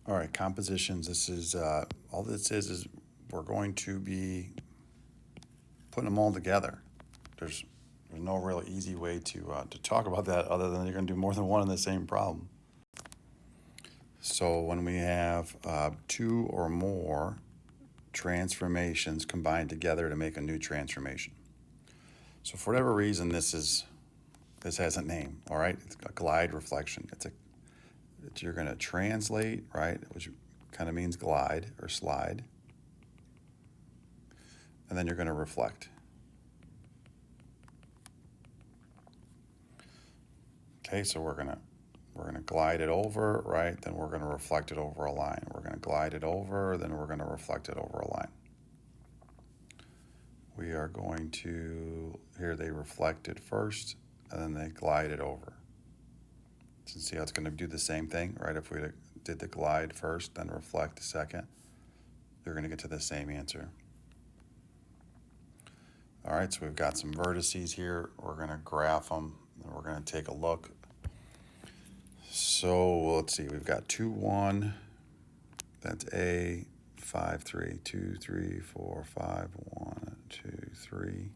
All right, compositions. This is all this is we're going to be putting them all together. There's there's no real easy way to talk about that other than you're going to do more than one in the same problem. So when we have two or more transformations combined together to make a new transformation. So for whatever reason, this has a name. All right, it's a glide reflection. You're going to translate, right, which kind of means glide or slide, and then you're going to reflect. Okay, so we're gonna glide it over, right? Then we're gonna reflect it over a line. We're gonna glide it over, then we're gonna reflect it over a line. We are going to here they reflect it first, and then they glide it over. So see how it's going to do the same thing, right? If we did the glide first, then reflect second, you're going to get to the same answer. All right, so we've got some vertices here. We're going to graph them, and we're going to take a look. So let's see, we've got 2, 1, that's A, 5, 3, 2, 3, 4, 5, 1, 2, 3.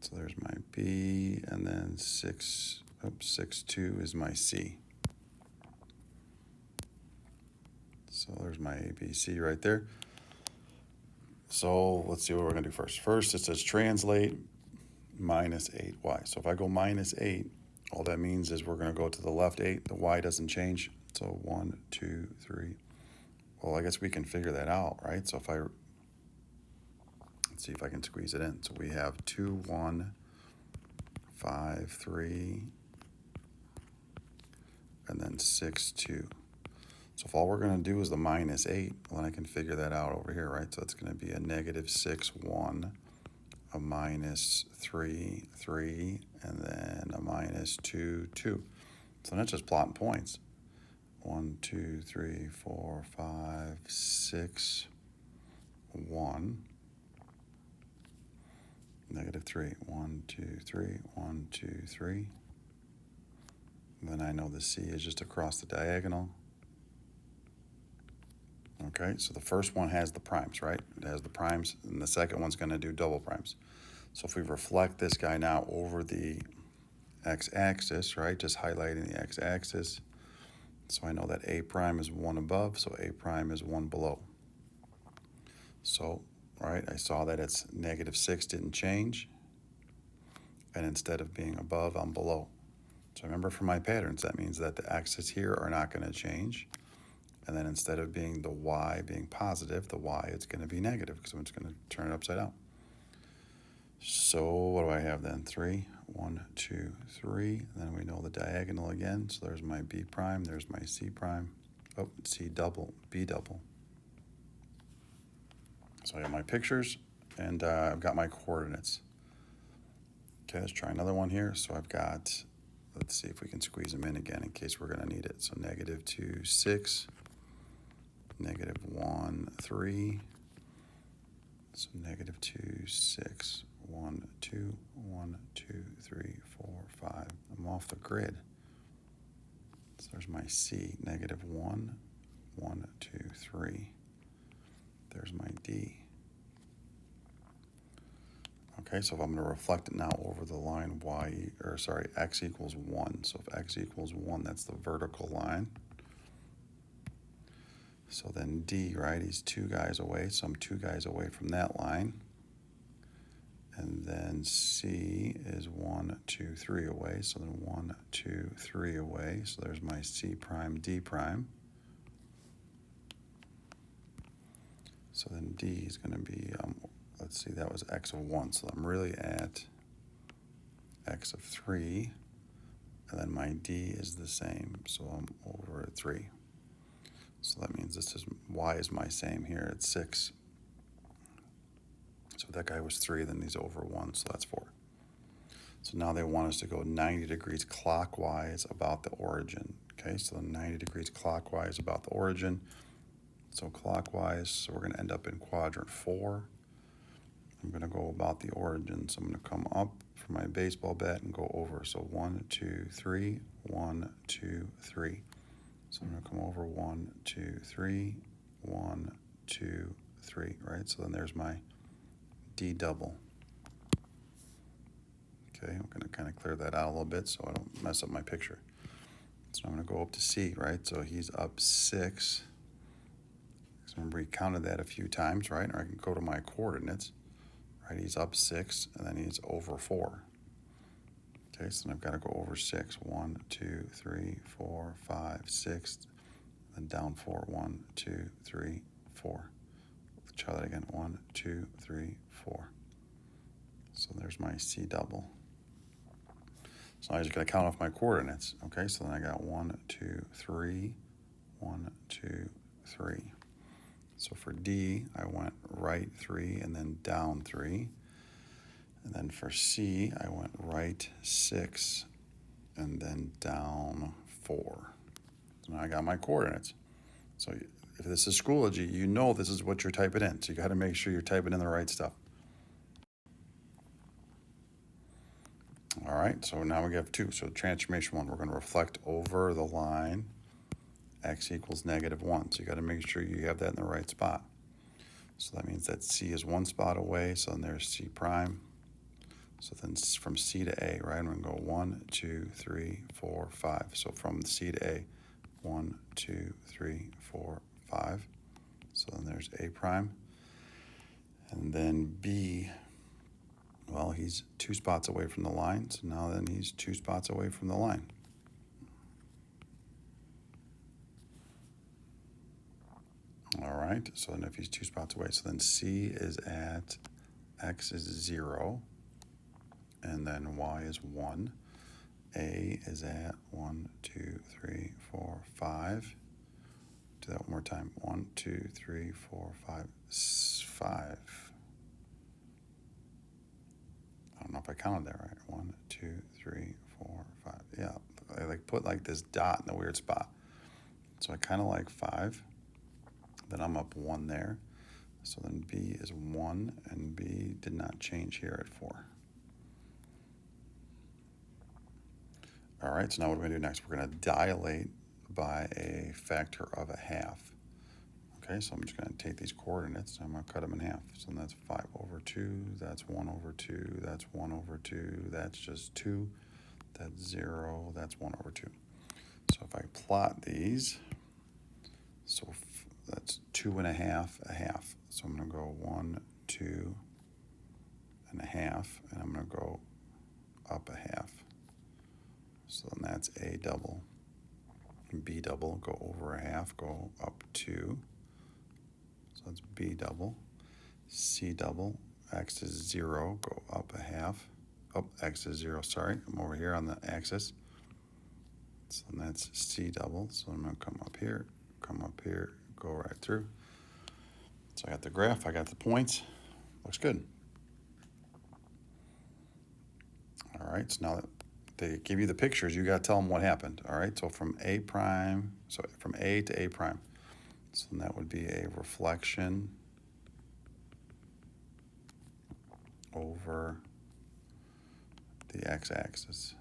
So there's my B, and then 6, 6, 2 is my C. So there's my ABC right there. So let's see what we're going to do first. First, it says translate minus 8y. So if I go minus 8, all that means is we're going to go to the left 8. The y doesn't change. So 1, 2, 3. Well, I guess we can figure that out, right? So if let's see if I can squeeze it in. So we have 2, 1, 5, 3, and then 6, 2. So if all we're going to do is the minus 8, well, then I can figure that out over here, right? So it's going to be a negative 6, 1, a minus 3, 3, and then a minus 2, 2. So that's just plotting points. 1, 2, 3, 4, 5, 6, 1, negative 3, 1, 2, 3, 1, 2, 3. And then I know the C is just across the diagonal. Okay, so the first one has the primes, right? It has the primes, and the second one's going to do double primes. So if we reflect this guy now over the x-axis, right, just highlighting the x-axis, so I know that A prime is 1 above, so A prime is 1 below. So, right, I saw that it's negative 6 didn't change, and instead of being above, I'm below. So remember from my patterns, that means that the x's here are not going to change. And then instead of being the y being positive, the y is going to be negative because I'm just going to turn it upside down. So what do I have then? 3, 1, 2, 3. And then we know the diagonal again. So there's my B prime, there's my C prime. Oh, C double, B double. So I have my pictures, and I've got my coordinates. Okay, let's try another one here. So I've got, let's see if we can squeeze them in again in case we're going to need it. So negative 2, 6. Negative 1, 3. So negative 2, 6, 1, 2, 1, 2, 3, 4, 5. I'm off the grid. So there's my C, negative 1, 1, 2, 3. There's my D. Okay, so if I'm going to reflect it now over the line x equals 1. So if x equals 1, that's the vertical line. So then D, right, he's 2 guys away, so I'm 2 guys away from that line. And then C is 1, 2, 3 away, so then 1, 2, 3 away. So there's my C prime, D prime. So then D is going to be, let's see, that was x of 1. So I'm really at x of 3. And then my D is the same, so I'm over at 3. So that means y is my same here at 6. So if that guy was 3, then he's over 1, so that's 4. So now they want us to go 90 degrees clockwise about the origin. Okay, so 90 degrees clockwise about the origin. So clockwise, so we're going to end up in quadrant 4. I'm going to go about the origin, so I'm going to come up for my baseball bat and go over. So 1, 2, 3, 1, 2, 3. So I'm going to come over 1, 2, 3, 1, 2, 3, right? So then there's my D double. Okay, I'm going to kind of clear that out a little bit so I don't mess up my picture. So I'm going to go up to C, right? So he's up 6. So remember, he counted that a few times, right? Or I can go to my coordinates, right? He's up 6, and then he's over 4. Okay, so then I've got to go over 6. 1, 2, 3, 4, 5, 6. Then down 4. 1, 2, 3, 4. Let's try that again. 1, 2, 3, 4. So there's my C double. So I just got to count off my coordinates. Okay, so then I got 1, 2, 3, 1, 2, 3. So for D, I went right 3 and then down 3. And then for C, I went right 6 and then down 4. So now I got my coordinates. So if this is Schoology, you know this is what you're typing in. So you got to make sure you're typing in the right stuff. All right, so now we have 2. So transformation 1, we're going to reflect over the line x equals -1. So you got to make sure you have that in the right spot. So that means that C is 1 spot away, so then there's C prime. So then from C to A, right, I'm going to go 1, 2, 3, 4, 5. So from C to A, 1, 2, 3, 4, 5. So then there's A prime. And then B, well, he's 2 spots away from the line, so now then he's 2 spots away from the line. All right, so then if he's 2 spots away, so then C is at x is 0, and then y is 1. A is at 1, 2, 3, 4, 5. Do that one more time. 1, 2, 3, 4, 5, 5. I don't know if I counted that right. 1, 2, 3, 4, 5. Yeah, I like put like this dot in a weird spot. So I kind of like 5. Then I'm up 1 there. So then B is 1, and B did not change here at 4. All right, so now what are we going to do next? We're going to dilate by a factor of 1/2. Okay, so I'm just going to take these coordinates, and I'm going to cut them in half. So that's 5 over 2, that's 1 over 2, that's 1 over 2, that's just 2, that's 0, that's 1 over 2. So if I plot these, so that's 2 and 1/2, 1/2. So I'm going to go 1, 2 and 1/2, and I'm going to go up 1/2. So then that's A double. B double, go over 1/2, go up 2. So that's B double. C double, x is 0, go up 1/2. Oh, x is 0, sorry. I'm over here on the axis. So that's C double. So I'm going to come up here, go right through. So I got the graph, I got the points. Looks good. All right, so now that they give you the pictures, you got to tell them what happened. All right, so from A prime, so from A to A prime. So that would be a reflection over the x-axis.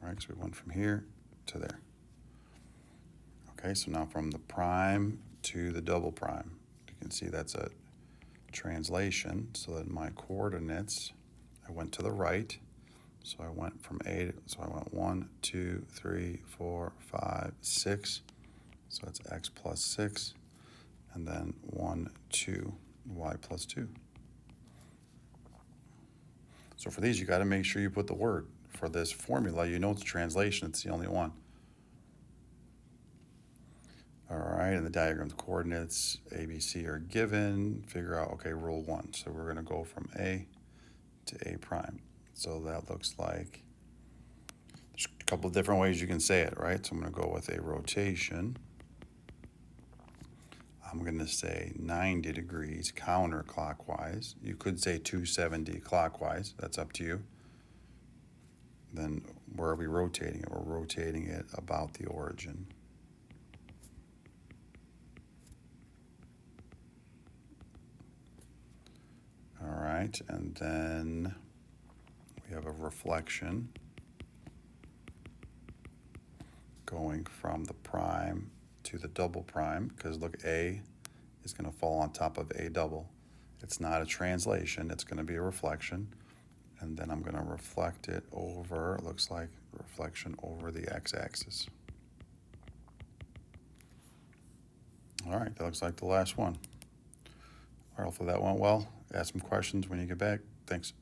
All right, so we went from here to there. Okay, so now from the prime to the double prime. You can see that's a translation. So that my coordinates, I went to the right. So I went from A, so I went 1, 2, 3, 4, 5, 6. So that's x plus 6. And then 1, 2, y plus 2. So for these, you got to make sure you put the word. For this formula, you know it's a translation. It's the only one. All right, and the diagram, the coordinates, A, B, C are given. Figure out, okay, rule 1. So we're going to go from A to A prime. So that looks like, there's a couple of different ways you can say it, right? So I'm going to go with a rotation. I'm going to say 90 degrees counterclockwise. You could say 270 clockwise. That's up to you. Then where are we rotating it? We're rotating it about the origin. All right, and then we have a reflection going from the prime to the double prime, because look, A is going to fall on top of A double. It's not a translation, it's going to be a reflection. And then I'm going to reflect it over, it looks like reflection over the x-axis. All right, that looks like the last one. All right, hopefully that went well. Ask some questions when you get back. Thanks.